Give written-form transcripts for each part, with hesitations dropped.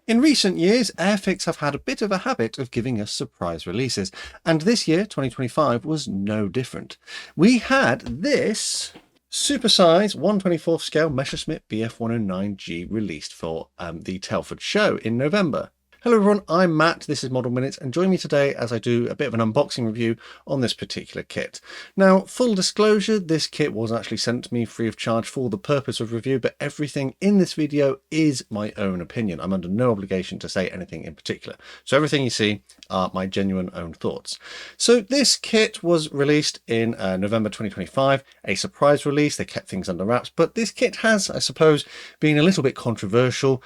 In recent years, Airfix have had a bit of a habit of giving us surprise releases, and this year, 2025, was no different. We had this supersize 1/24th scale Messerschmitt Bf109G released for the Telford show in November. Hello everyone, I'm Matt, this is Model Minutes, and join me today as I do a bit of an unboxing review on this particular kit. Now, full disclosure, this kit was actually sent to me free of charge for the purpose of review, but everything in this video is my own opinion. I'm under no obligation to say anything in particular. So everything you see are my genuine own thoughts. So this kit was released in November 2025, a surprise release. They kept things under wraps, but this kit has, I suppose, been a little bit controversial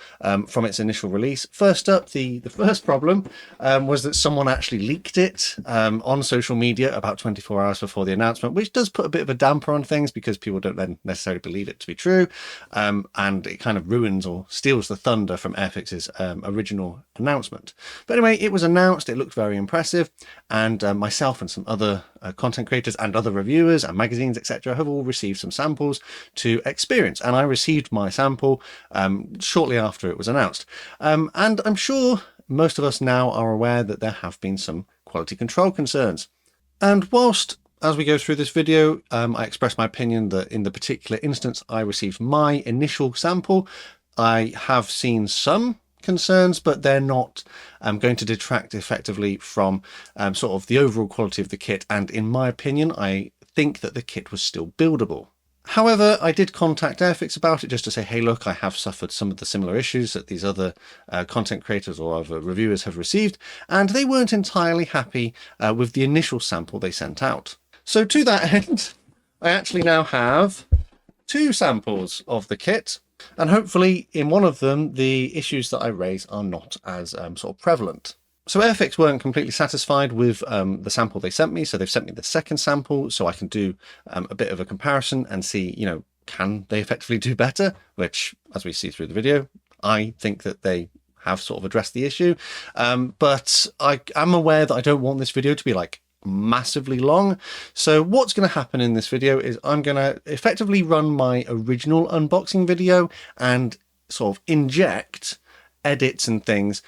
from its initial release. First up, the first problem was that someone actually leaked it on social media about 24 hours before the announcement, which does put a bit of a damper on things because people don't then necessarily believe it to be true, and it kind of ruins or steals the thunder from Airfix's original announcement. But anyway, it was announced, it looked very impressive, and myself and some other content creators and other reviewers and magazines, etc., have all received some samples to experience, and I received my sample shortly after it was announced. And I'm sure most of us now are aware that there have been some quality control concerns. And whilst, as we go through this video, I express my opinion that in the particular instance I received my initial sample, I have seen some concerns, but they're not going to detract effectively from sort of the overall quality of the kit. And in my opinion, I think that the kit was still buildable. However, I did contact Airfix about it just to say, hey, look, I have suffered some of the similar issues that these other content creators or other reviewers have received, and they weren't entirely happy with the initial sample they sent out. So to that end, I actually now have two samples of the kit, and hopefully in one of them, the issues that I raise are not as sort of prevalent. So Airfix weren't completely satisfied with the sample they sent me, so they've sent me the second sample so I can do a bit of a comparison and see, you know, can they effectively do better? Which, as we see through the video, I think that they have sort of addressed the issue. But I am aware that I don't want this video to be like massively long. So what's going to happen in this video is I'm going to effectively run my original unboxing video and sort of inject edits and things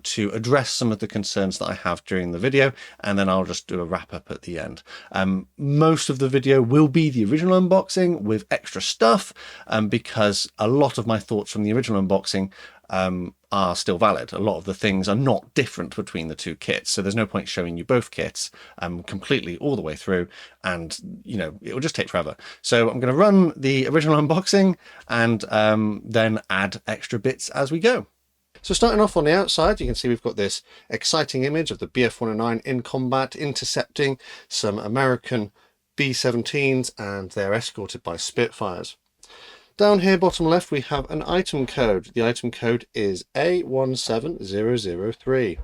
to address some of the concerns that I have during the video, and then I'll just do a wrap up at the end. Most of the video will be the original unboxing with extra stuff because a lot of my thoughts from the original unboxing are still valid. A lot of the things are not different between the two kits, so there's no point showing you both kits completely all the way through, and you know, it will just take forever. So I'm going to run the original unboxing and then add extra bits as we go. So starting off on the outside, you can see we've got this exciting image of the Bf109 in combat intercepting some American B-17s, and they're escorted by Spitfires. Down here, bottom left, we have an item code. The item code is A17003.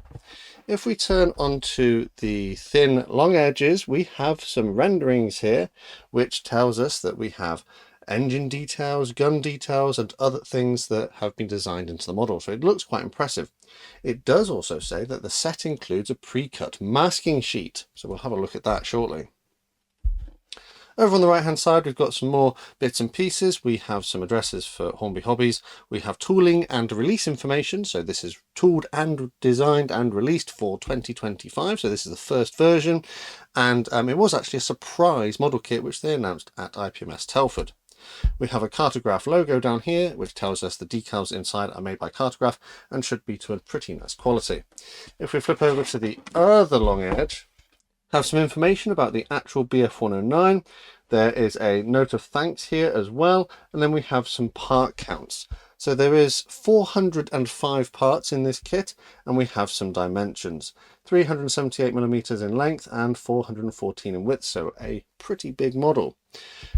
If we turn onto the thin long edges, we have some renderings here, which tells us that we have engine details, gun details, and other things that have been designed into the model. So it looks quite impressive. It does also say that the set includes a pre-cut masking sheet. So we'll have a look at that shortly. Over on the right hand side, we've got some more bits and pieces. We have some addresses for Hornby Hobbies. We have tooling and release information. So this is tooled and designed and released for 2025. So this is the first version. And it was actually a surprise model kit, which they announced at IPMS Telford. We have a Cartograph logo down here, which tells us the decals inside are made by Cartograph and should be to a pretty nice quality. If we flip over to the other long edge, have some information about the actual Bf109. There is a note of thanks here as well, and then we have some part counts. So there is 405 parts in this kit, and we have some dimensions. 378mm in length and 414 in width, so a pretty big model.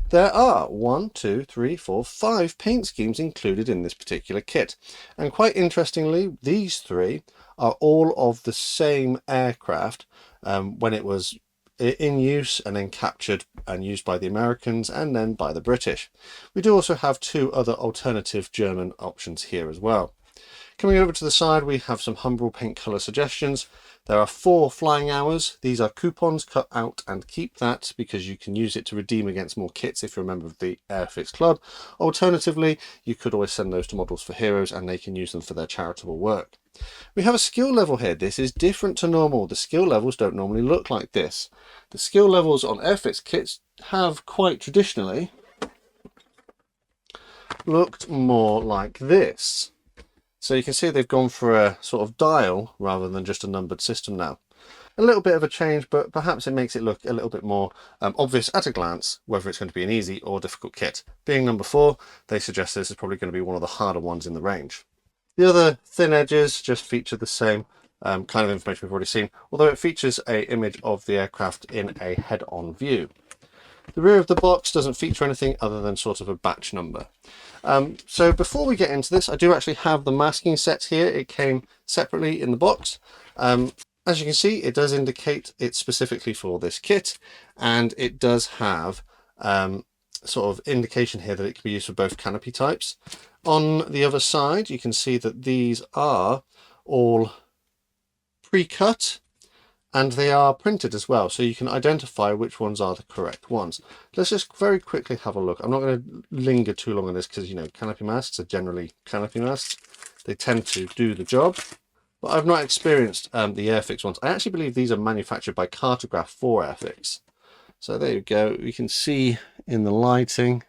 There are 5 paint schemes included in this particular kit, and quite interestingly, these three are all of the same aircraft when it was in use and then captured and used by the Americans and then by the British. We do also have two other alternative German options here as well. Coming over to the side, we have some Humbrol paint colour suggestions. There are 4 flying hours. These are coupons, cut out and keep that, because you can use it to redeem against more kits if you're a member of the Airfix club. Alternatively, you could always send those to Models for Heroes and they can use them for their charitable work. We have a skill level here. This is different to normal. The skill levels don't normally look like this. The skill levels on Airfix kits have quite traditionally looked more like this. So you can see they've gone for a sort of dial rather than just a numbered system now. A little bit of a change, but perhaps it makes it look a little bit more obvious at a glance whether it's going to be an easy or difficult kit. Being number 4, they suggest this is probably going to be one of the harder ones in the range. The other thin edges just feature the same kind of information we've already seen, although it features an image of the aircraft in a head-on view. The rear of the box doesn't feature anything other than sort of a batch number. So before we get into this, I do actually have the masking set here. It came separately in the box. As you can see, it does indicate it's specifically for this kit, and it does have sort of indication here that it can be used for both canopy types. On the other side, you can see that these are all pre-cut and they are printed as well, so you can identify which ones are the correct ones. Let's just very quickly have a look. I'm not going to linger too long on this because, you know, canopy masks are generally canopy masks. They tend to do the job, but I've not experienced the Airfix ones. I actually believe these are manufactured by Cartograph for Airfix. So there you go. You can see in the lighting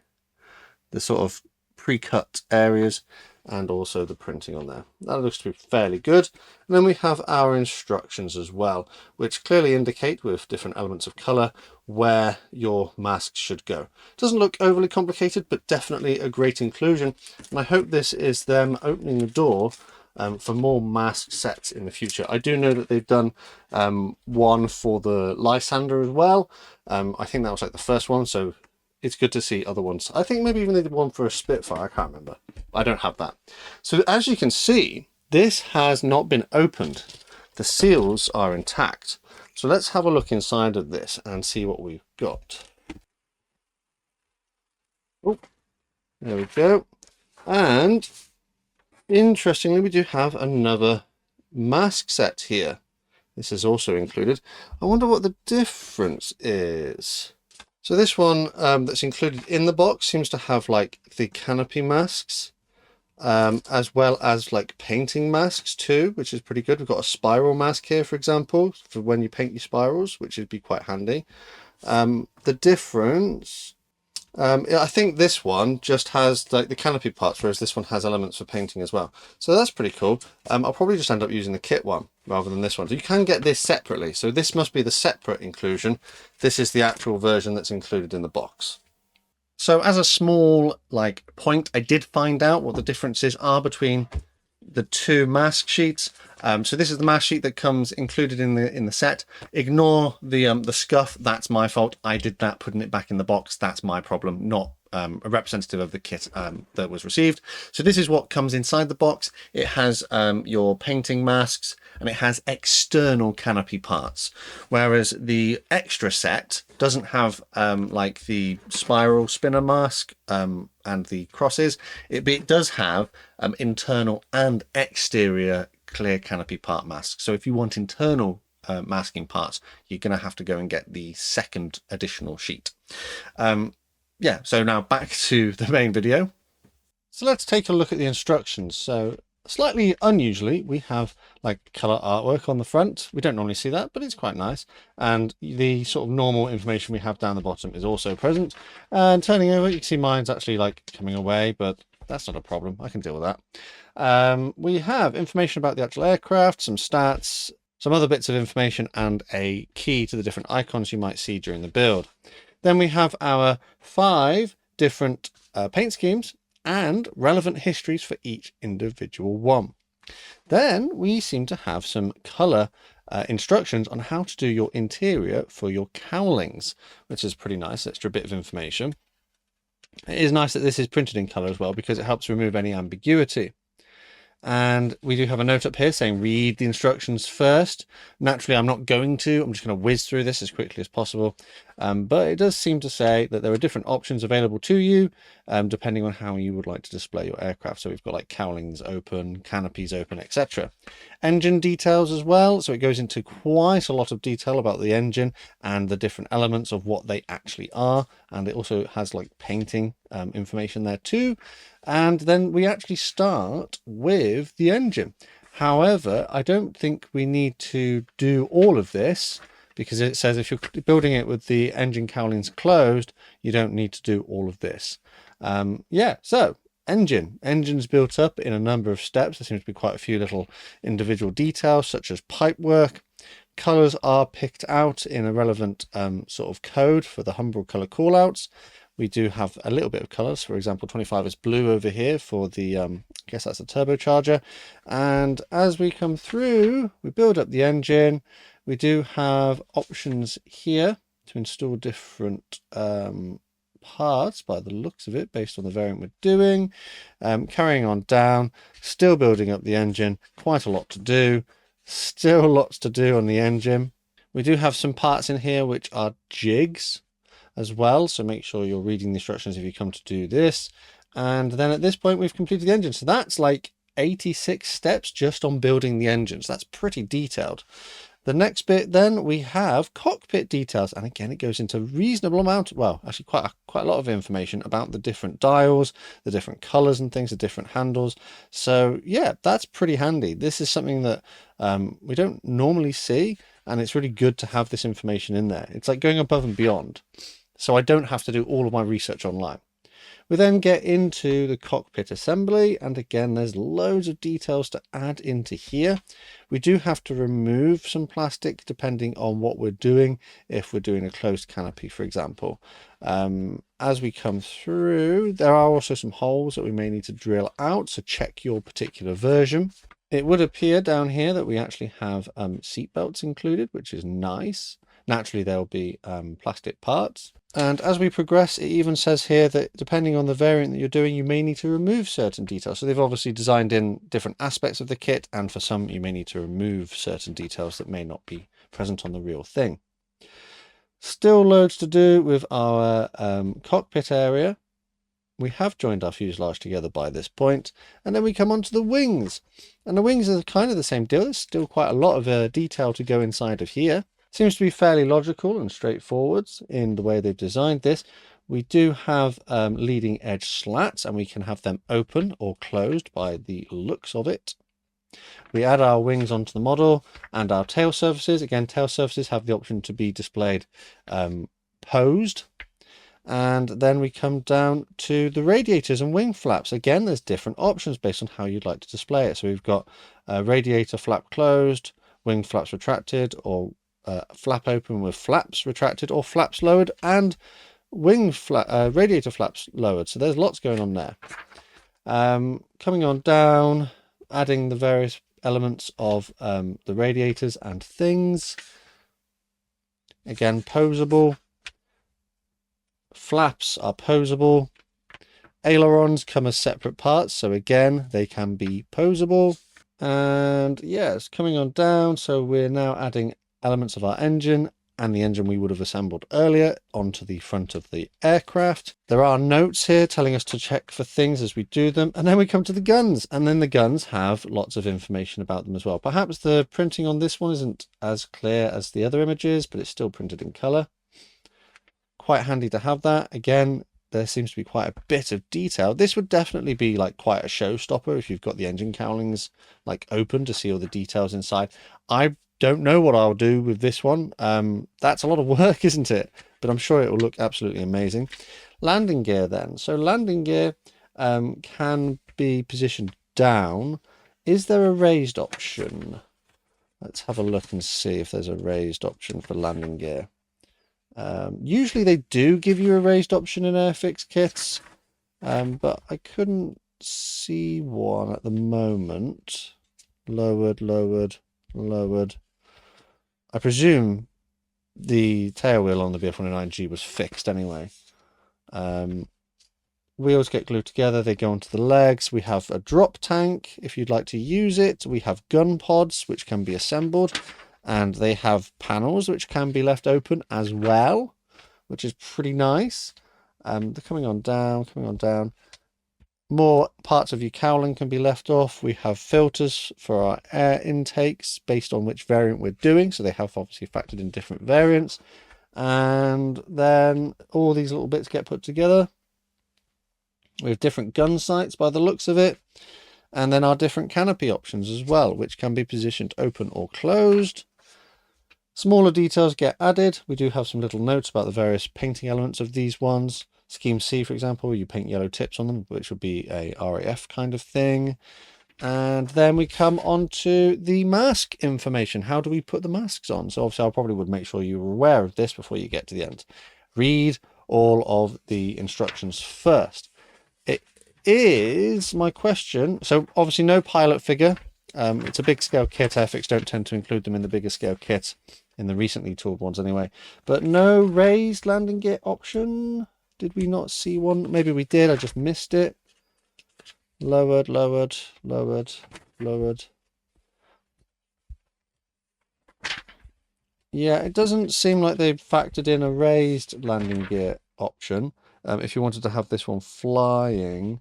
the sort of pre-cut areas and also the printing on there. That looks to be fairly good. And then we have our instructions as well, which clearly indicate with different elements of color where your mask should go. Doesn't look overly complicated, but definitely a great inclusion. And I hope this is them opening the door for more mask sets in the future. I do know that they've done one for the Lysander as well. I think that was like the first one, so it's good to see other ones. I think maybe even they did one for a Spitfire, I can't remember. I don't have that. So as you can see, this has not been opened. The seals are intact. So let's have a look inside of this and see what we've got. Oh, there we go. And interestingly, we do have another mask set here. This is also included. I wonder what the difference is. So this one that's included in the box seems to have like the canopy masks, as well as like painting masks too, which is pretty good. We've got a spiral mask here, for example, for when you paint your spirals, which would be quite handy. The difference, I think this one just has like the canopy parts, whereas this one has elements for painting as well. So that's pretty cool. I'll probably just end up using the kit one rather than this one. So you can get this separately. So this must be the separate inclusion. This is the actual version that's included in the box. So as a small like point, I did find out what the differences are between the two mask sheets. So this is the mask sheet that comes included in the set. Ignore the scuff. That's my fault. I did that, putting it back in the box. That's my problem, not a representative of the kit that was received. So this is what comes inside the box. It has your painting masks and it has external canopy parts, whereas the extra set doesn't have like the spiral spinner mask and the crosses. It does have internal and exterior clear canopy part masks. So if you want internal masking parts, you're going to have to go and get the second additional sheet. Yeah, so now back to the main video. So let's take a look at the instructions. So slightly unusually, we have like color artwork on the front. We don't normally see that, but it's quite nice. And the sort of normal information we have down the bottom is also present. And turning over, you can see mine's actually like coming away, but that's not a problem. I can deal with that. We have information about the actual aircraft, some stats, some other bits of information, and a key to the different icons you might see during the build. Then we have our 5 different paint schemes and relevant histories for each individual one. Then we seem to have some color instructions on how to do your interior for your cowlings, which is pretty nice. Extra bit of information. It is nice that this is printed in color as well, because it helps remove any ambiguity. And we do have a note up here saying read the instructions first. Naturally, I'm not going to. I'm just going to whiz through this as quickly as possible. But it does seem to say that there are different options available to you, depending on how you would like to display your aircraft. So we've got like cowlings open, canopies open, etc. Engine details as well. So it goes into quite a lot of detail about the engine and the different elements of what they actually are. And it also has like painting information there too. And then we actually start with the engine. However, I don't think we need to do all of this because it says if you're building it with the engine cowlings closed, you don't need to do all of this. Yeah, so engine's built up in a number of steps. There seems to be quite a few little individual details such as pipe work. Colors are picked out in a relevant sort of code for the Humbrol color callouts. We do have a little bit of colours. For example, 25 is blue over here for the, I guess that's the turbocharger. And as we come through, we build up the engine. We do have options here to install different parts by the looks of it, based on the variant we're doing. Carrying on down, still building up the engine. Quite a lot to do. Still lots to do on the engine. We do have some parts in here which are jigs as well, so make sure you're reading the instructions if you come to do this. And then at this point we've completed the engine, so that's like 86 steps just on building the engine, so that's pretty detailed. The next bit then we have cockpit details, and again it goes into a reasonable amount, well actually quite a lot of information about the different dials, the different colors and things, the different handles. So yeah, that's pretty handy. This is something that we don't normally see, and it's really good to have this information in there. It's like going above and beyond, so I don't have to do all of my research online. We then get into the cockpit assembly, and again there's loads of details to add into here. We do have to remove some plastic depending on what we're doing, if we're doing a closed canopy for example. As we come through, there are also some holes that we may need to drill out, so check your particular version. It would appear down here that we actually have seat belts included, which is nice. Naturally there'll be plastic parts. And as we progress, it even says here that depending on the variant that you're doing, you may need to remove certain details. So they've obviously designed in different aspects of the kit, and for some you may need to remove certain details that may not be present on the real thing. Still loads to do with our cockpit area. We have joined our fuselage together by this point, and then we come on to the wings. And the wings are kind of the same deal. There's still quite a lot of detail to go inside of here. Seems to be fairly logical and straightforward in the way they've designed this. We do have leading edge slats, and we can have them open or closed by the looks of it. We add our wings onto the model and our tail surfaces. Again, tail surfaces have the option to be displayed posed. And then we come down to the radiators and wing flaps. Again, there's different options based on how you'd like to display it. So we've got radiator flap closed, wing flaps retracted, or flap open with flaps retracted, or flaps lowered and radiator flaps lowered. So there's lots going on there. Coming on down, adding the various elements of the radiators and things. Again, posable. Flaps are posable. Ailerons come as separate parts, so again they can be posable. And yes, coming on down, so we're now adding elements of our engine and the engine we would have assembled earlier onto the front of the aircraft. There are notes here telling us to check for things as we do them, and then we come to the guns, and then the guns have lots of information about them as well. Perhaps the printing on this one isn't as clear as the other images, but it's still printed in color. Quite handy to have that. Again, there seems to be quite a bit of detail. This would definitely be like quite a showstopper if you've got the engine cowlings like open to see all the details inside. I don't know what I'll do with this one. That's a lot of work, isn't it? But I'm sure it will look absolutely amazing. Landing gear then. So landing gear can be positioned down. Is there a raised option? Let's have a look and see if there's a raised option for landing gear. Usually they do give you a raised option in Airfix kits, but I couldn't see one at the moment. Lowered, lowered, lowered. I presume the tail wheel on the Bf109G was fixed anyway. wheels get glued together, they go onto the legs. We have a drop tank if you'd like to use it. We have gun pods which can be assembled, and they have panels which can be left open as well, which is pretty nice. They're coming on down. More parts of your cowling can be left off. We have filters for our air intakes based on which variant we're doing, so they have obviously factored in different variants. And then all these little bits get put together. We have different gun sights by the looks of it, and then our different canopy options as well, which can be positioned open or closed. Smaller details get added. We do have some little notes about the various painting elements of these ones. Scheme C, for example, you paint yellow tips on them, which would be a RAF kind of thing. And then we come on to the mask information. How do we put the masks on? So obviously I probably would make sure you were aware of this before you get to the end. Read all of the instructions first. It is my question. So obviously no pilot figure. It's a big scale kit. Airfix don't tend to include them in the bigger scale kit, in the recently tooled ones anyway. But no raised landing gear option. Did we not see one? Maybe we did. I just missed it. Lowered. Yeah, it doesn't seem like they've factored in a raised landing gear option. If you wanted to have this one flying,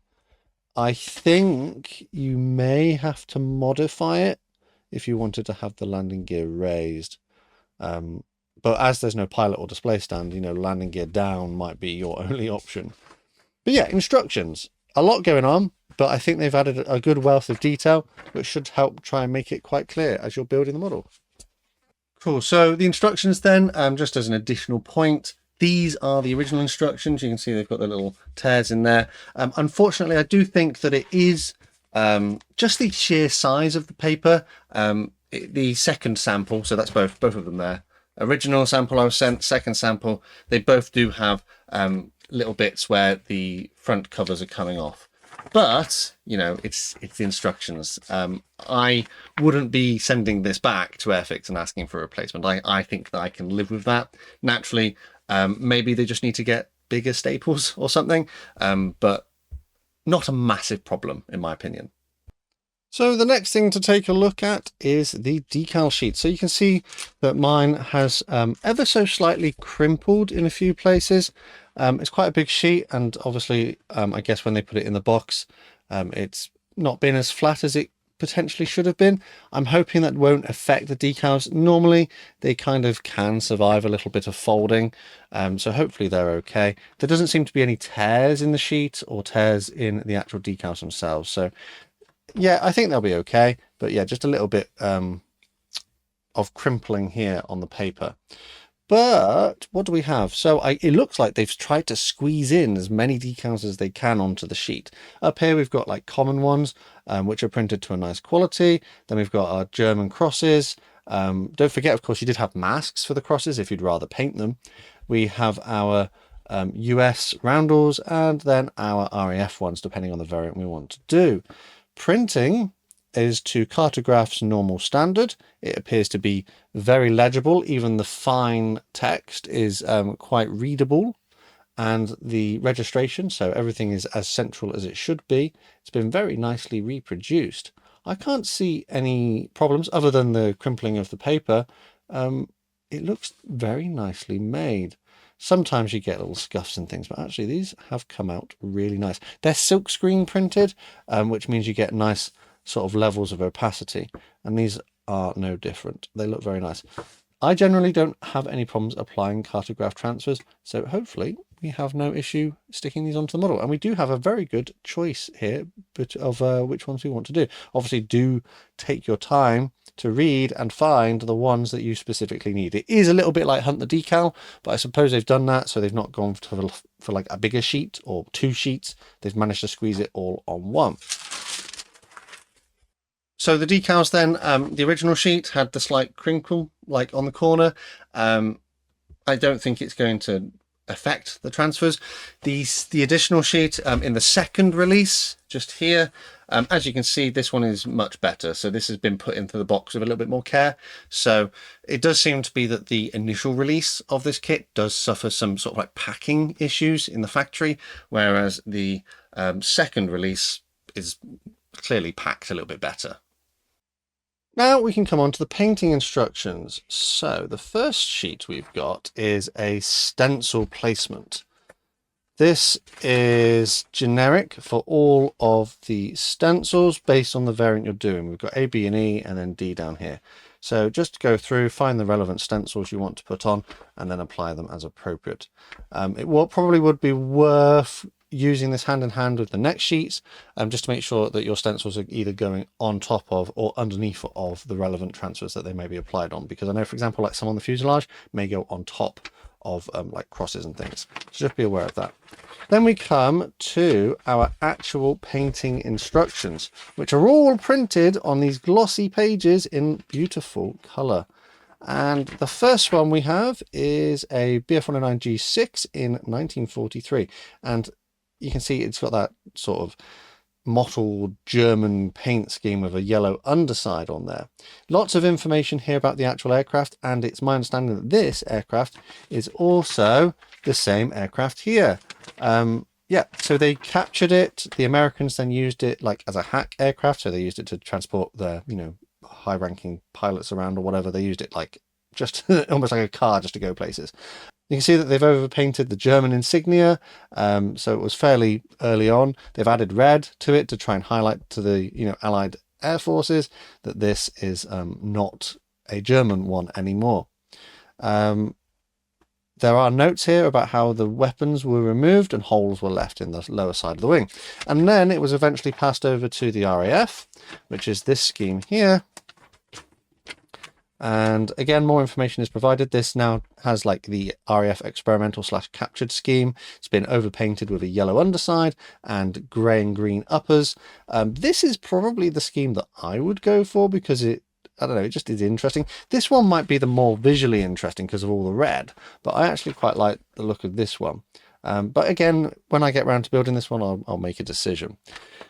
I think you may have to modify it if you wanted to have the landing gear raised. But as there's no pilot or display stand, you know, landing gear down might be your only option. But yeah, instructions. A lot going on, but I think they've added a good wealth of detail, which should help try and make it quite clear as you're building the model. Cool. So the instructions then, just as an additional point, these are the original instructions. You can see they've got the little tears in there. Unfortunately, I do think that it is just the sheer size of the paper. The second sample, so that's both of them there. Original sample I was sent, second sample, they both do have little bits where the front covers are coming off. But, you know, it's the instructions. I wouldn't be sending this back to Airfix and asking for a replacement. I think that I can live with that. Naturally, maybe they just need to get bigger staples or something, but not a massive problem, in my opinion. So the next thing to take a look at is the decal sheet. So you can see that mine has ever so slightly crimpled in a few places. It's quite a big sheet, and obviously I guess when they put it in the box, it's not been as flat as it potentially should have been. I'm hoping that won't affect the decals. Normally they kind of can survive a little bit of folding, so hopefully they're okay. There doesn't seem to be any tears in the sheet or tears in the actual decals themselves, so yeah, I think they'll be okay. But yeah, just a little bit of crimpling here on the paper. But what do we have? So it looks like they've tried to squeeze in as many decals as they can onto the sheet. Up here we've got like common ones, which are printed to a nice quality. Then we've got our German crosses. Don't forget, of course, you did have masks for the crosses if you'd rather paint them. We have our US roundels, and then our RAF ones, depending on the variant we want to do. Printing is to Cartograph's normal standard. It appears to be very legible. Even the fine text is quite readable, and the registration, so everything is as central as it should be. It's been very nicely reproduced. I can't see any problems other than the crimpling of the paper. It looks very nicely made. Sometimes you get little scuffs and things, but actually these have come out really nice. They're silkscreen printed, which means you get nice sort of levels of opacity, and these are no different. They look very nice. I generally don't have any problems applying Cartograph transfers, so hopefully we have no issue sticking these onto the model. And we do have a very good choice here of which ones we want to do. Obviously, do take your time to read and find the ones that you specifically need. It is a little bit like Hunt the Decal, but I suppose they've done that, so they've not gone for like a bigger sheet or two sheets. They've managed to squeeze it all on one. So the decals then, the original sheet had the slight crinkle like on the corner. I don't think it's going to affect the transfers. The additional sheet in the second release, just here, As you can see, this one is much better. So this has been put into the box with a little bit more care. So it does seem to be that the initial release of this kit does suffer some sort of like packing issues in the factory, whereas the second release is clearly packed a little bit better. Now we can come on to the painting instructions. So the first sheet we've got is a stencil placement. This is generic for all of the stencils based on the variant you're doing. We've got A, B, and E, and then D down here. So just go through, find the relevant stencils you want to put on, and then apply them as appropriate. It probably would be worth using this hand in hand with the next sheets, just to make sure that your stencils are either going on top of or underneath of the relevant transfers that they may be applied on, because I know, for example, like some on the fuselage may go on top of like crosses and things, so just be aware of that. Then we come to our actual painting instructions, which are all printed on these glossy pages in beautiful color. And the first one we have is a Bf109G-6 in 1943, and you can see it's got that sort of mottled German paint scheme with a yellow underside on there. Lots of information here about the actual aircraft, and it's my understanding that this aircraft is also the same aircraft here. Yeah, so they captured it. The Americans then used it like as a hack aircraft, so they used it to transport their, you know, high-ranking pilots around or whatever. They used it like just almost like a car just to go places. You can see that they've overpainted the German insignia, so it was fairly early on. They've added red to it to try and highlight to the, you know, Allied air forces that this is not a German one anymore. There are notes here about how the weapons were removed and holes were left in the lower side of the wing. And then it was eventually passed over to the RAF, which is this scheme here. And again, more information is provided. This now has like the RAF experimental / captured scheme. It's been overpainted with a yellow underside and grey and green uppers. This is probably the scheme that I would go for because I don't know, it just is interesting. This one might be the more visually interesting because of all the red, but I actually quite like the look of this one. But again, when I get around to building this one, I'll make a decision.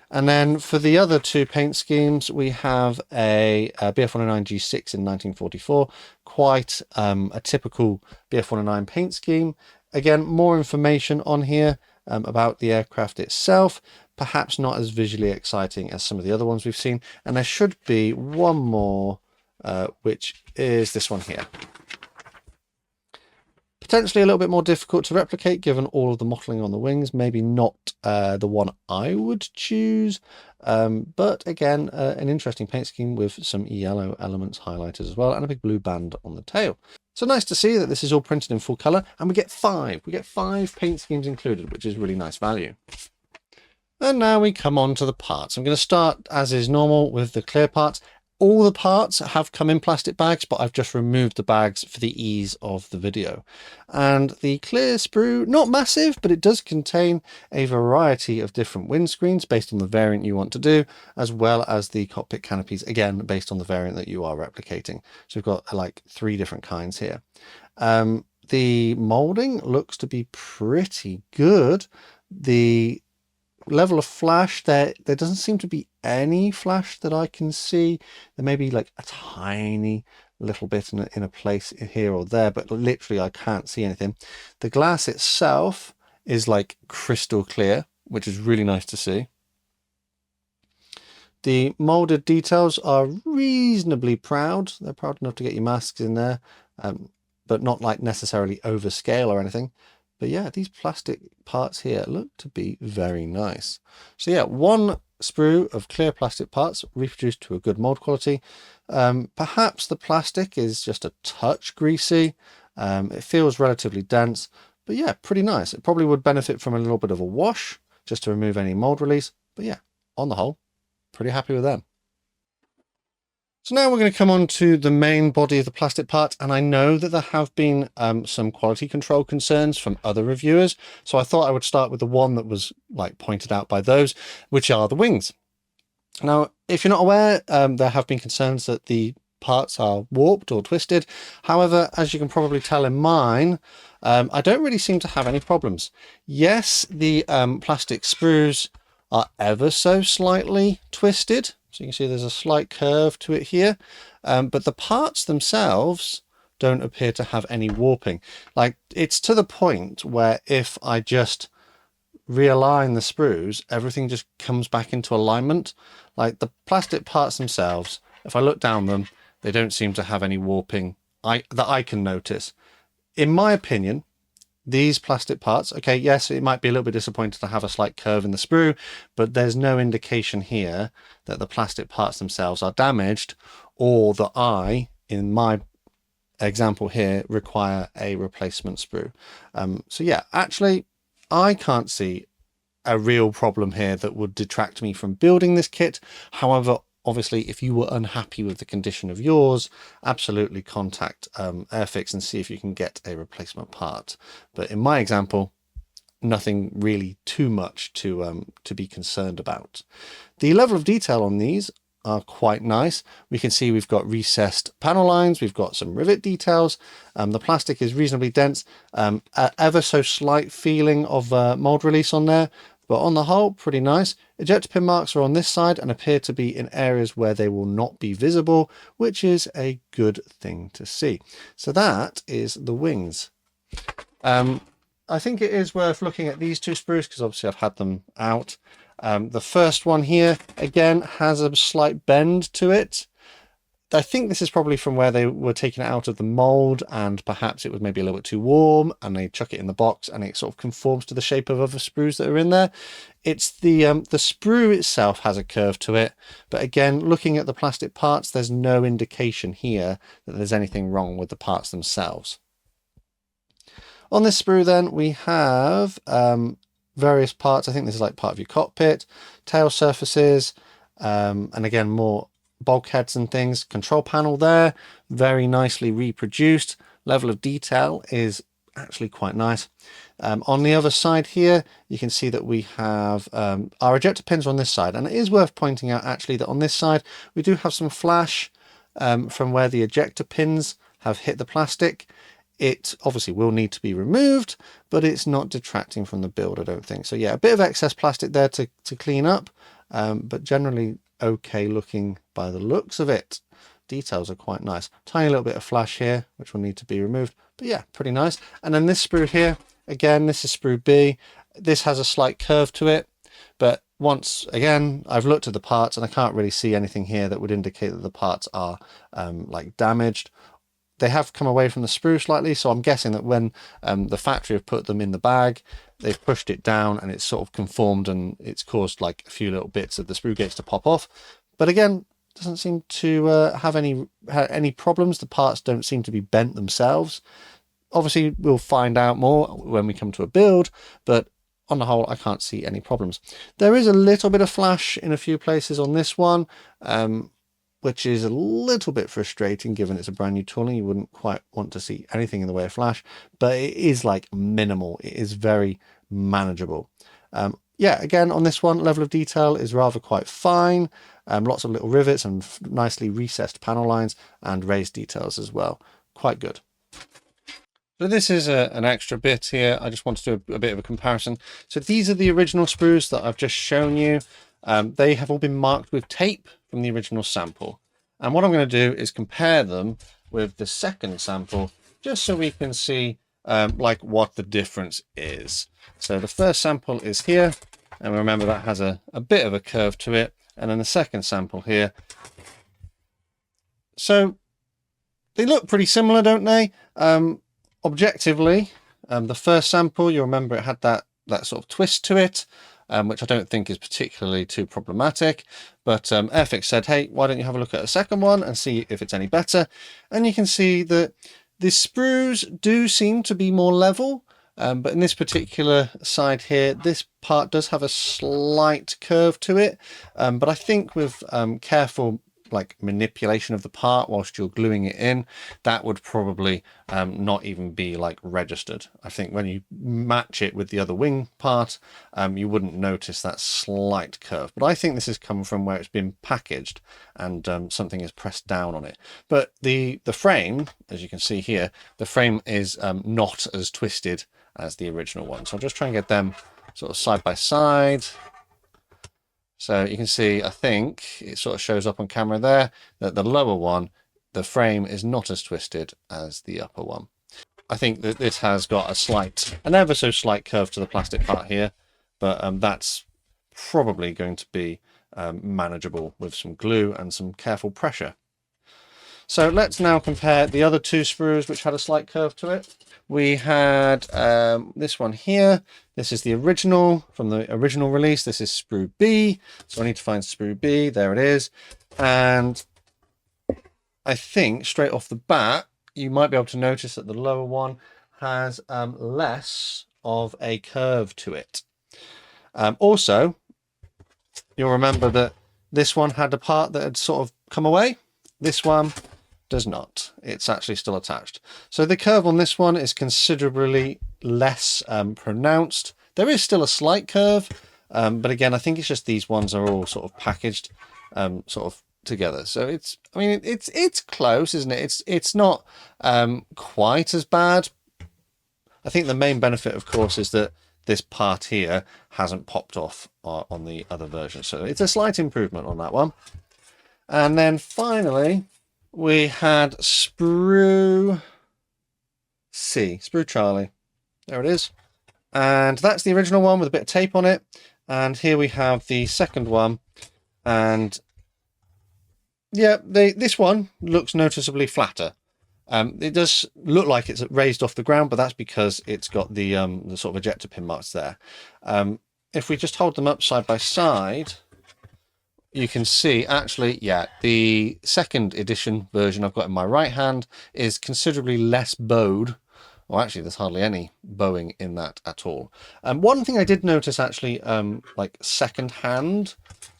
And then for the other two paint schemes, we have a Bf109G6 in 1944, quite a typical Bf109 paint scheme. Again, more information on here about the aircraft itself, perhaps not as visually exciting as some of the other ones we've seen. And there should be one more, which is this one here. Potentially a little bit more difficult to replicate given all of the mottling on the wings. Maybe not the one I would choose, but again, an interesting paint scheme with some yellow elements highlighted as well and a big blue band on the tail. So nice to see that this is all printed in full color, and we get 5 paint schemes included, which is really nice value. And now we come on to the parts. I'm going to start as is normal with the clear parts. All the parts have come in plastic bags, but I've just removed the bags for the ease of the video. And the clear sprue, not massive, but it does contain a variety of different windscreens based on the variant you want to do, as well as the cockpit canopies, again, based on the variant that you are replicating. So we've got like 3 different kinds here. The molding looks to be pretty good. The level of flash, there doesn't seem to be any flash that I can see. There may be like a tiny little bit in a place here or there, but literally I can't see anything. The glass itself is like crystal clear, which is really nice to see. The molded details are reasonably proud. They're proud enough to get your masks in there, but not like necessarily overscale or anything. But yeah, these plastic parts here look to be very nice. So yeah, 1 sprue of clear plastic parts reproduced to a good mold quality. Perhaps the plastic is just a touch greasy. It feels relatively dense, but yeah, pretty nice. It probably would benefit from a little bit of a wash just to remove any mold release. But yeah, on the whole, pretty happy with them. So now we're going to come on to the main body of the plastic part, and I know that there have been some quality control concerns from other reviewers, so I thought I would start with the one that was like pointed out by those, which are the wings. Now, if you're not aware, there have been concerns that the parts are warped or twisted. However, as you can probably tell in mine, I don't really seem to have any problems. Yes, the plastic sprues are ever so slightly twisted. So you can see there's a slight curve to it here, but the parts themselves don't appear to have any warping. Like, it's to the point where if I just realign the sprues, everything just comes back into alignment. Like, the plastic parts themselves, if I look down them, they don't seem to have any warping that I can notice. In my opinion, these plastic parts, okay, yes, it might be a little bit disappointing to have a slight curve in the sprue, but there's no indication here that the plastic parts themselves are damaged, or that I, in my example here, require a replacement sprue. So yeah, actually, I can't see a real problem here that would detract me from building this kit. However, obviously, if you were unhappy with the condition of yours, absolutely contact Airfix and see if you can get a replacement part. But in my example, nothing really too much to be concerned about. The level of detail on these are quite nice. We can see we've got recessed panel lines, we've got some rivet details, the plastic is reasonably dense, ever so slight feeling of mold release on there, but on the whole, pretty nice. Ejector pin marks are on this side and appear to be in areas where they will not be visible, which is a good thing to see. So that is the wings. I think it is worth looking at these two sprues because obviously I've had them out. The first one here, again, has a slight bend to it. I think this is probably from where they were taken out of the mold, and perhaps it was maybe a little bit too warm and they chuck it in the box and it sort of conforms to the shape of other sprues that are in there. It's the sprue itself has a curve to it, but again, looking at the plastic parts, there's no indication here that there's anything wrong with the parts themselves. On this sprue then, we have various parts. I think this is like part of your cockpit, tail surfaces, and again, more bulkheads and things. Control panel there, very nicely reproduced. Level of detail is actually quite nice. On the other side here, you can see that we have our ejector pins on this side, and it is worth pointing out actually that on this side we do have some flash from where the ejector pins have hit the plastic. It obviously will need to be removed, but it's not detracting from the build, I don't think. So yeah, a bit of excess plastic there to clean up, but generally okay looking by the looks of it. Details are quite nice. Tiny little bit of flash here, which will need to be removed, but yeah, pretty nice. And then this sprue here, again, this is sprue B. This has a slight curve to it, but once again, I've looked at the parts and I can't really see anything here that would indicate that the parts are like damaged. They have come away from the sprue slightly, so I'm guessing that when the factory have put them in the bag, they've pushed it down and it's sort of conformed and it's caused like a few little bits of the sprue gates to pop off. But again, doesn't seem to have any problems. The parts don't seem to be bent themselves. Obviously, we'll find out more when we come to a build, but on the whole, I can't see any problems. There is a little bit of flash in a few places on this one, which is a little bit frustrating given it's a brand new tooling. You wouldn't quite want to see anything in the way of flash, but it is like minimal. It is very manageable. Yeah, again, on this one, level of detail is rather quite fine. Lots of little rivets and nicely recessed panel lines and raised details as well. Quite good. So this is an extra bit here. I just want to do a bit of a comparison. So these are the original sprues that I've just shown you. They have all been marked with tape from the original sample. And what I'm going to do is compare them with the second sample, just so we can see like what the difference is. So the first sample is here, and remember that has a bit of a curve to it. And then the second sample here. So they look pretty similar, don't they? Objectively, the first sample, you remember it had that sort of twist to it, which I don't think is particularly too problematic. But Airfix said, hey, why don't you have a look at a second one and see if it's any better? And you can see that the sprues do seem to be more level. But in this particular side here, this part does have a slight curve to it. But I think with careful like manipulation of the part whilst you're gluing it in, that would probably not even be like registered. I think when you match it with the other wing part, you wouldn't notice that slight curve. But I think this has come from where it's been packaged and something is pressed down on it. But the frame, as you can see here, the frame is not as twisted as the original one. So I'll just try and get them sort of side by side. So you can see, I think it sort of shows up on camera there, that the lower one, the frame is not as twisted as the upper one. I think that this has got an ever so slight curve to the plastic part here, but that's probably going to be manageable with some glue and some careful pressure. So let's now compare the other two sprues which had a slight curve to it. We had this one here. This is the original from the original release. This is sprue B. So I need to find sprue B. There it is. And I think straight off the bat, you might be able to notice that the lower one has less of a curve to it. Also, you'll remember that this one had a part that had sort of come away. This one does not. It's actually still attached. So the curve on this one is considerably less pronounced. There is still a slight curve, but again, I think it's just these ones are all sort of packaged sort of together. So it's, I mean, it's close, isn't it? It's not quite as bad. I think the main benefit, of course, is that this part here hasn't popped off on the other version. So it's a slight improvement on that one. And then finally, we had sprue C, sprue Charlie. There it is. And that's the original one with a bit of tape on it. And here we have the second one. And yeah, this one looks noticeably flatter. It does look like it's raised off the ground, but that's because it's got the sort of ejector pin marks there. If we just hold them up side by side, you can see actually, yeah, the second edition version I've got in my right hand is considerably less bowed. Well, actually, there's hardly any bowing in that at all. One thing I did notice actually, like second hand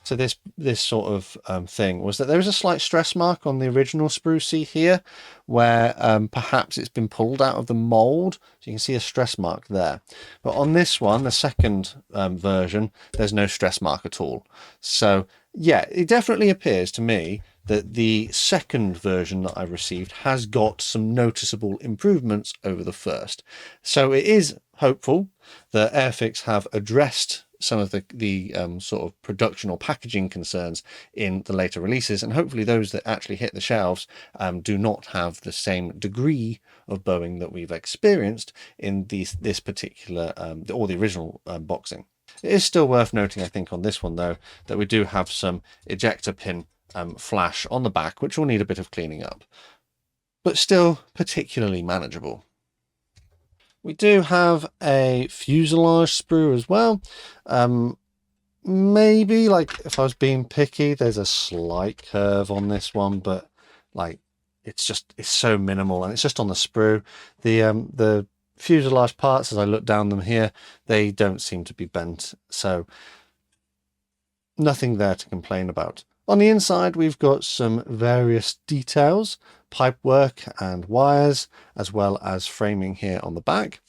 to this sort of thing, was that there is a slight stress mark on the original sprue C here, where perhaps it's been pulled out of the mold. So you can see a stress mark there. But on this one, the second version, there's no stress mark at all. So yeah, it definitely appears to me that the second version that I received has got some noticeable improvements over the first. So it is hopeful that Airfix have addressed some of the sort of production or packaging concerns in the later releases, and hopefully those that actually hit the shelves do not have the same degree of bowing that we've experienced in this particular or the original boxing. It is still worth noting, I think, on this one though, that we do have some ejector pin flash on the back, which will need a bit of cleaning up, but still particularly manageable. We do have a fuselage sprue as well. Maybe, like, if I was being picky, there's a slight curve on this one, but like it's so minimal, and it's just on the sprue. The fuselage parts, as I look down them here, they don't seem to be bent, so nothing there to complain about. On the inside, we've got some various details, pipework and wires, as well as framing here on the back.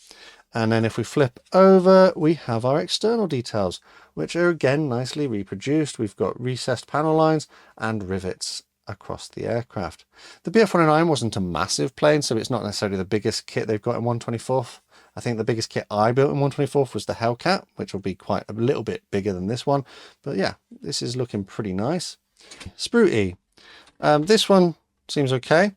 And then if we flip over, we have our external details, which are again nicely reproduced. We've got recessed panel lines and rivets across the aircraft. The Bf109 wasn't a massive plane, so it's not necessarily the biggest kit they've got in 1/24. I think the biggest kit I built in 1/24 was the Hellcat, which will be quite a little bit bigger than this one. But yeah, this is looking pretty nice. Sprue E. This one seems okay.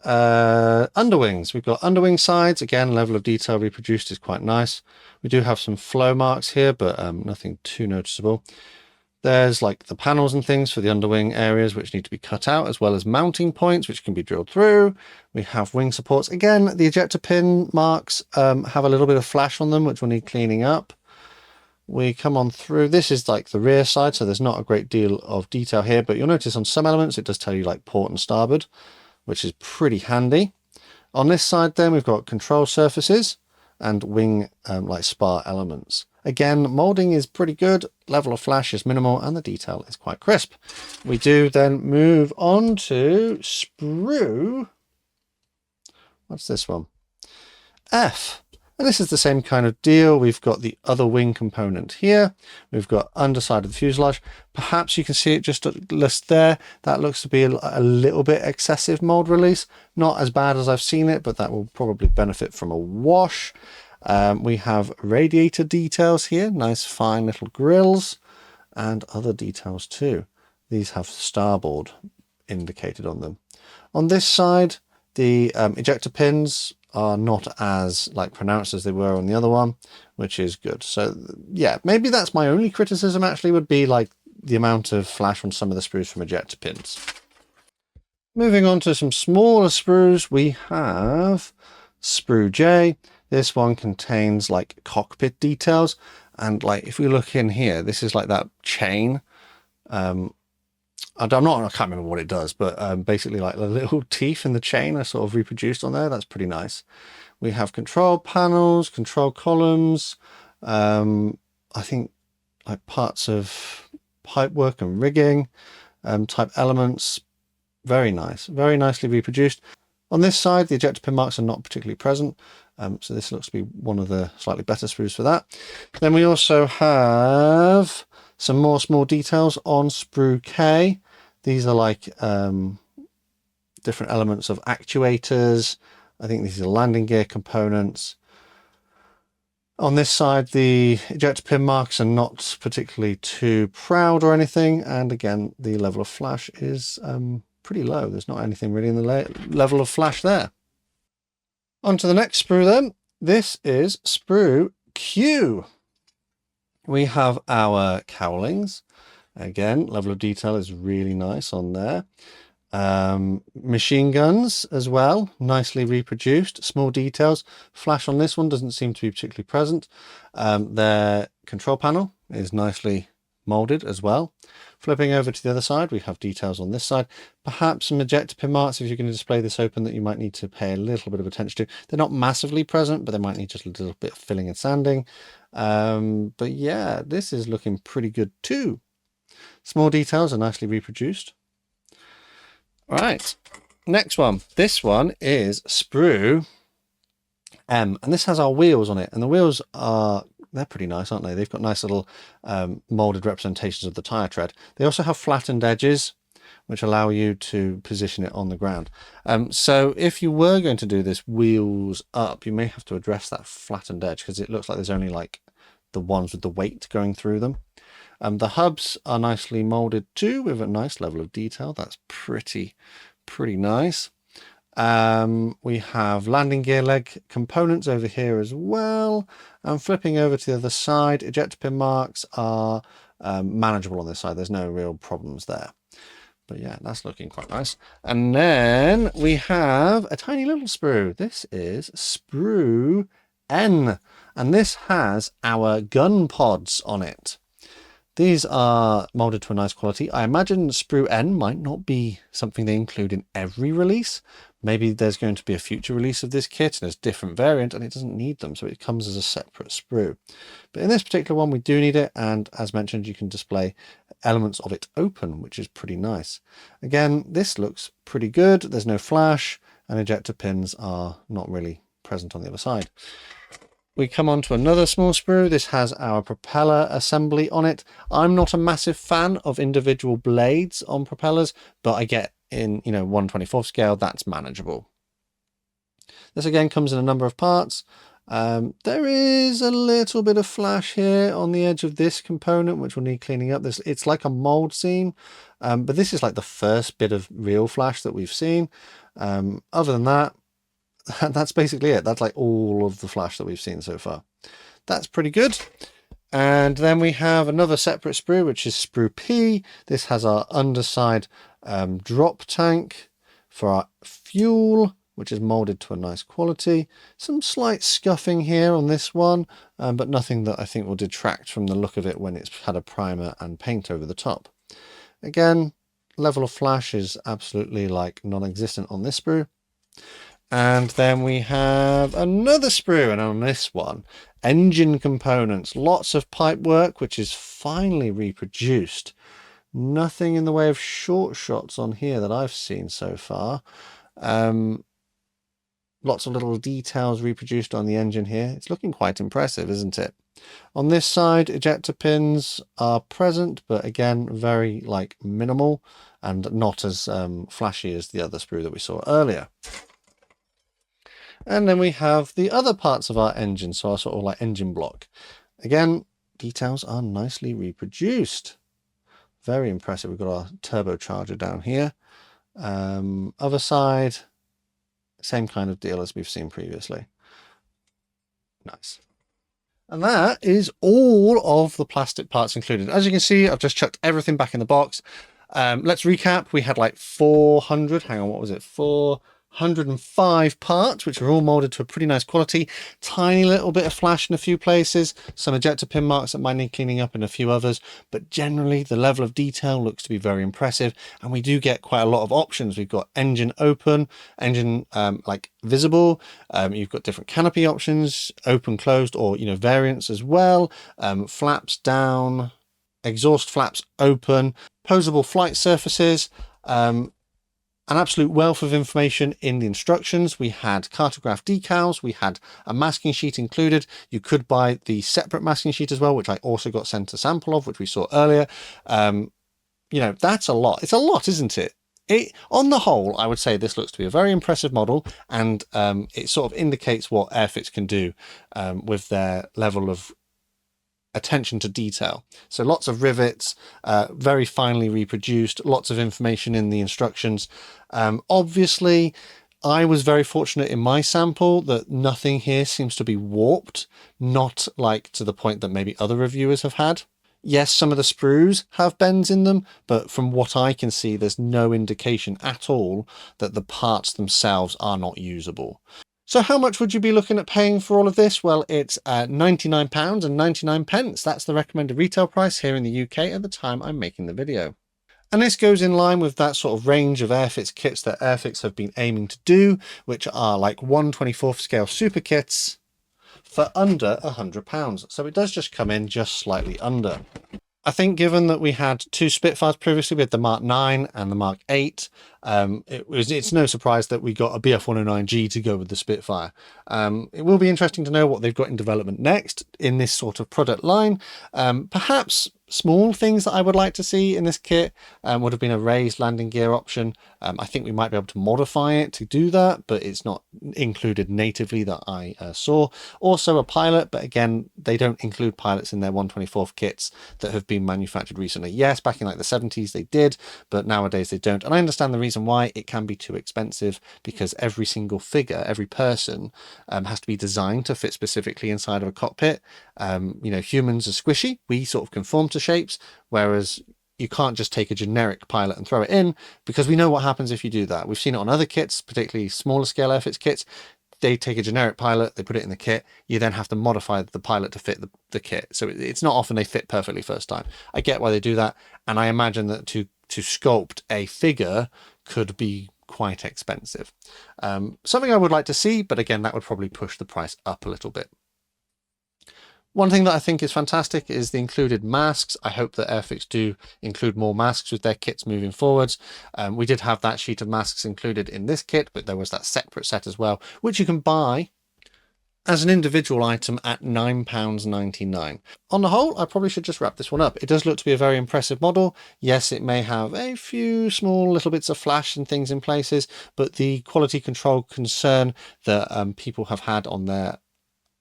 Underwings. We've got underwing sides. Again, level of detail reproduced is quite nice. We do have some flow marks here, but nothing too noticeable. There's like the panels and things for the underwing areas which need to be cut out, as well as mounting points which can be drilled through. We have wing supports. Again, the ejector pin marks have a little bit of flash on them, which will need cleaning up. We come on through. This is like the rear side, so there's not a great deal of detail here, but you'll notice on some elements it does tell you like port and starboard, which is pretty handy. On this side then, we've got control surfaces and wing like spar elements. Again, molding is pretty good, level of flash is minimal, and the detail is quite crisp. We do then move on to sprue. What's this one? F. And this is the same kind of deal. We've got the other wing component here. We've got underside of the fuselage. Perhaps you can see it just list there. That looks to be a little bit excessive mold release. Not as bad as I've seen it, but that will probably benefit from a wash. We have radiator details here. Nice fine little grills. and other details too. These have starboard indicated on them. On this side, the ejector pins are not as pronounced as they were on the other one, which is good. So yeah, maybe that's my only criticism actually, would be the amount of flash on some of the sprues from ejector pins. Moving on to some smaller sprues, we have sprue J. This one contains cockpit details, and if we look in here, this is that chain. I can't remember what it does, but basically the little teeth in the chain are sort of reproduced on there. That's pretty nice. We have control panels, control columns, I think parts of pipework and rigging, type elements. Very nice, very nicely reproduced. On this side, the ejector pin marks are not particularly present, so this looks to be one of the slightly better sprues for that. Then we also have some more small details on sprue K. These are different elements of actuators. I think these are landing gear components. On this side, the ejector pin marks are not particularly too proud or anything, and again, the level of flash is pretty low. There's not anything really in the level of flash there. On to the next sprue then. This is sprue Q. We have our cowlings. Again, level of detail is really nice on there. Machine guns as well, nicely reproduced. Small details. Flash on this one doesn't seem to be particularly present. Their control panel is nicely molded as well. Flipping over to the other side, we have details on this side. Perhaps some ejector pin marks, if you're going to display this open, that you might need to pay a little bit of attention to. They're not massively present, but they might need just a little bit of filling and sanding. But yeah, this is looking pretty good too. Small details are nicely reproduced. All right, next one. This one is sprue M, and this has our wheels on it, and the wheels they're pretty nice, aren't they? They've got nice little molded representations of the tire tread. They also have flattened edges, which allow you to position it on the ground. So if you were going to do this wheels up, you may have to address that flattened edge, because it looks like there's only the ones with the weight going through them. The hubs are nicely molded too, with a nice level of detail. That's pretty nice. We have landing gear leg components over here as well. And flipping over to the other side, ejector pin marks are manageable on this side. There's no real problems there. But yeah, that's looking quite nice. And then we have a tiny little sprue. This is sprue N, and this has our gun pods on it. These are molded to a nice quality. I imagine sprue N might not be something they include in every release. Maybe there's going to be a future release of this kit and there's a different variant and it doesn't need them, so it comes as a separate sprue. But in this particular one, we do need it, and as mentioned, you can display elements of it open, which is pretty nice. Again, this looks pretty good. There's no flash, and ejector pins are not really present on the other side. We come on to another small sprue. This has our propeller assembly on it. I'm not a massive fan of individual blades on propellers, but I get in 1/24 scale, that's manageable. This again comes in a number of parts. There is a little bit of flash here on the edge of this component, which will need cleaning up. It's like a mold seam, but this is the first bit of real flash that we've seen. Other than that, that's basically it. That's all of the flash that we've seen so far. That's pretty good. And then we have another separate sprue, which is sprue P. This has our underside drop tank for our fuel, which is molded to a nice quality. Some slight scuffing here on this one, but nothing that I think will detract from the look of it when it's had a primer and paint over the top. Again, level of flash is absolutely non-existent on this sprue. And then we have another sprue, and on this one, engine components, lots of pipe work, which is finely reproduced. Nothing in the way of short shots on here that I've seen so far. Lots of little details reproduced on the engine here. It's looking quite impressive, isn't it? On this side, ejector pins are present, but again, very minimal and not as flashy as the other sprue that we saw earlier. And then we have the other parts of our engine, so our sort of engine block. Again, details are nicely reproduced. Very impressive. We've got our turbocharger down here. Other side, same kind of deal as we've seen previously. Nice. And that is all of the plastic parts included. As you can see, I've just chucked everything back in the box. Let's recap. We had like 400, hang on, what was it? 405 parts, which are all molded to a pretty nice quality. Tiny little bit of flash in a few places, some ejector pin marks that might need cleaning up in a few others, but generally the level of detail looks to be very impressive, and we do get quite a lot of options. We've got engine open, engine like visible, you've got different canopy options, open, closed, or variants as well, flaps down, exhaust flaps open, posable flight surfaces, an absolute wealth of information in the instructions. We had cartograph decals, we had a masking sheet included. You could buy the separate masking sheet as well, which I also got sent a sample of, which we saw earlier. That's a lot. It's a lot, isn't it? On the whole, I would say this looks to be a very impressive model, and it sort of indicates what Airfix can do with their level of attention to detail. So lots of rivets, very finely reproduced, lots of information in the instructions. Obviously, I was very fortunate in my sample that nothing here seems to be warped, not like to the point that maybe other reviewers have had. Yes, some of the sprues have bends in them, but from what I can see, there's no indication at all that the parts themselves are not usable. So how much would you be looking at paying for all of this? Well, it's £99.99. That's the recommended retail price here in the UK at the time I'm making the video. And this goes in line with that sort of range of Airfix kits that Airfix have been aiming to do, which are like 1/24th scale super kits for under £100. So it does just come in just slightly under. I think given that we had two Spitfires previously, we had the Mark 9 and the Mark 8, it's no surprise that we got a Bf109G to go with the Spitfire. It will be interesting to know what they've got in development next in this sort of product line. Perhaps small things that I would like to see in this kit would have been a raised landing gear option. I think we might be able to modify it to do that, but it's not included natively that I saw. Also a pilot, but again, they don't include pilots in their 1/24th kits that have been manufactured recently. Yes, back in like the 70s they did, but nowadays they don't. And I understand the reason why. It can be too expensive because every single figure, every person has to be designed to fit specifically inside of a cockpit. Humans are squishy. We sort of conform to shapes, whereas you can't just take a generic pilot and throw it in, because we know what happens if you do that. We've seen it on other kits, particularly smaller scale Airfix kits. They take a generic pilot, they put it in the kit, you then have to modify the pilot to fit the kit. So it's not often they fit perfectly first time. I get why they do that, and I imagine that to sculpt a figure could be quite expensive. Something I would like to see, but again, that would probably push the price up a little bit. One thing that I think is fantastic is the included masks. I hope that Airfix do include more masks with their kits moving forwards. We did have that sheet of masks included in this kit, but there was that separate set as well, which you can buy as an individual item at £9.99. On the whole, I probably should just wrap this one up. It does look to be a very impressive model. Yes, it may have a few small little bits of flash and things in places, but the quality control concern that people have had on their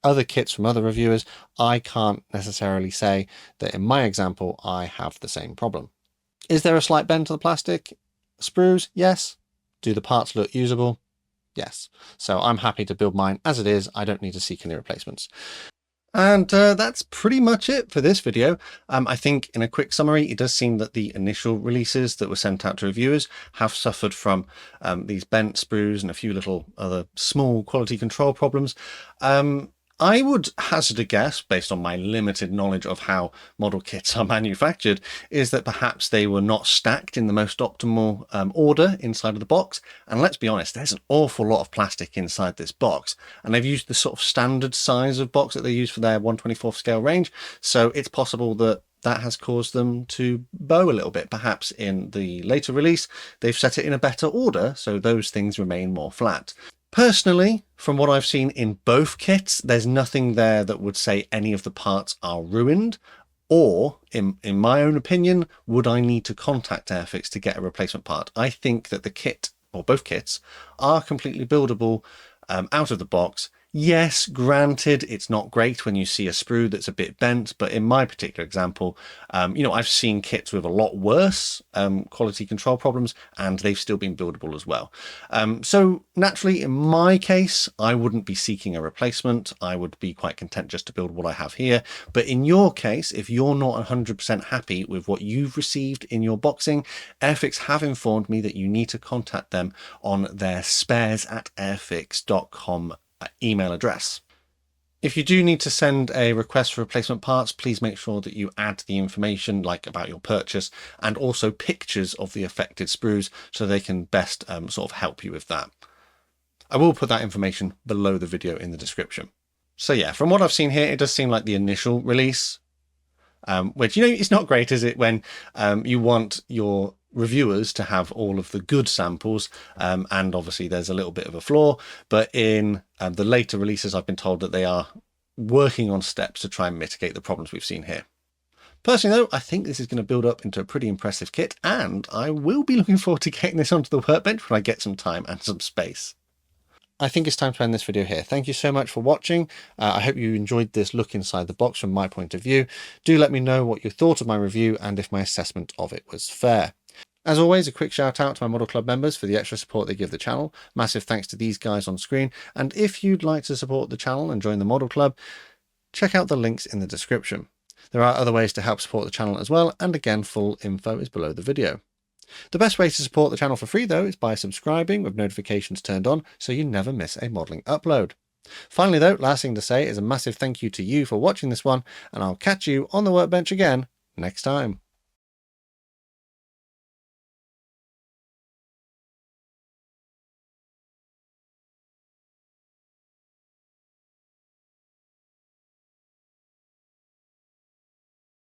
other kits from other reviewers, I can't necessarily say that in my example I have the same problem. Is there a slight bend to the plastic sprues? Yes. Do the parts look usable? Yes. So I'm happy to build mine as it is. I don't need to seek any replacements. And that's pretty much it for this video. I think in a quick summary, it does seem that the initial releases that were sent out to reviewers have suffered from these bent sprues and a few little other small quality control problems. I would hazard a guess, based on my limited knowledge of how model kits are manufactured, is that perhaps they were not stacked in the most optimal order inside of the box. And let's be honest, there's an awful lot of plastic inside this box, and they've used the sort of standard size of box that they use for their 1/24th scale range. So it's possible that that has caused them to bow a little bit. Perhaps in the later release, they've set it in a better order, so those things remain more flat. Personally, from what I've seen in both kits, there's nothing there that would say any of the parts are ruined, or, in my own opinion, would I need to contact Airfix to get a replacement part. I think that the kit, or both kits, are completely buildable out of the box Yes, granted, it's not great when you see a sprue that's a bit bent, but in my particular example, I've seen kits with a lot worse quality control problems, and they've still been buildable as well. So naturally, in my case, I wouldn't be seeking a replacement. I would be quite content just to build what I have here. But in your case, if you're not 100% happy with what you've received in your boxing, Airfix have informed me that you need to contact them on their spares@airfix.com email address. If you do need to send a request for replacement parts, please make sure that you add the information like about your purchase and also pictures of the affected sprues so they can best sort of help you with that. I will put that information below the video in the description. So yeah, from what I've seen here, it does seem like the initial release, which, it's not great, is it, when you want your reviewers to have all of the good samples, and obviously there's a little bit of a flaw, but in the later releases I've been told that they are working on steps to try and mitigate the problems we've seen here. Personally though, I think this is going to build up into a pretty impressive kit, and I will be looking forward to getting this onto the workbench when I get some time and some space. I think it's time to end this video here. Thank you so much for watching. I hope you enjoyed this look inside the box from my point of view. Do let me know what you thought of my review and if my assessment of it was fair. As always, a quick shout out to my Model Club members for the extra support they give the channel. Massive thanks to these guys on screen. And if you'd like to support the channel and join the Model Club, check out the links in the description. There are other ways to help support the channel as well, and again, full info is below the video. The best way to support the channel for free though is by subscribing with notifications turned on so you never miss a modelling upload. Finally though, last thing to say is a massive thank you to you for watching this one, and I'll catch you on the workbench again next time.